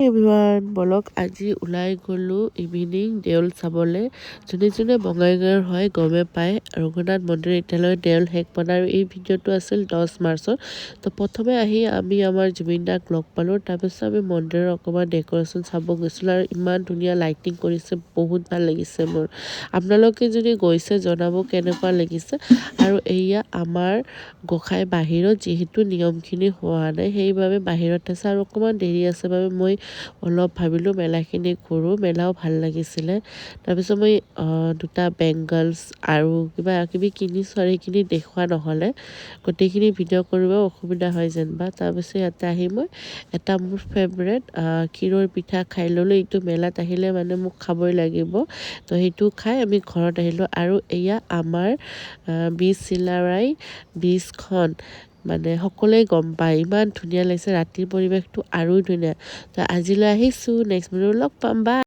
everyone বলক আজি ওলাই গ'লো ইভিনিং দেউল চাবলৈ যোনে বঙাইগাঁৱৰ হয় গমে পায় ৰঘুনাথ মন্দিৰ এতিয়ালৈ দেউল শেষ পোৱা নাই আৰু এই ভিডিঅ'টো আছিল 10 মাৰ্চত তো প্ৰথমে আহি আমি আমাৰ জুবিন দাক লগ পালোঁ তাৰপিছত আমি মন্দিৰৰ অকণমান ডেক'ৰেশ্যন চাব গৈছিলোঁ আৰু ইমান ধুনীয়া লাইটিং কৰিছে বহুত ভাল লাগিছে মোৰ আপোনালোকে যদি গৈছে জনাব কেনেকুৱা লাগিছে আৰু এয়া আমাৰ গোসাঁই বাহিৰত যিহেতু নিয়মখিনি হোৱা নাই সেইবাবে বাহিৰত আছে আৰু অকণমান দেৰি আছে বাবে মই অলপ ভাবিলোঁ মেলাখিনি ঘূৰোঁ মেলাও ভাল লাগিছিলে তাৰপিছত মই দুটা বেংগলছ আৰু কিবা কিবি কিনিছোঁ আৰু সেইখিনি দেখুওৱা নহ'লে গোটেইখিনি ভিডিঅ' কৰিব অসুবিধা হয় যেনিবা তাৰপিছত ইয়াতে আহি মই এটা মোৰ ফেভৰেট ক্ষীৰৰ পিঠা খাই ল'লোঁ এইটো মেলাত আহিলে মানে মোক খাবই লাগিব তো সেইটো খাই আমি ঘৰত আহিলোঁ আৰু এয়া আমাৰ বীজ চিলাৰায় বীজখন মানে সকলোৱে গম পায় ইমান ধুনীয়া লাগিছে ৰাতিৰ পৰিৱেশটো আৰু ধুনীয়া তো আজিলৈ আহিছোঁ নেক্সট ভিডিঅ'ত লগ পাম বাই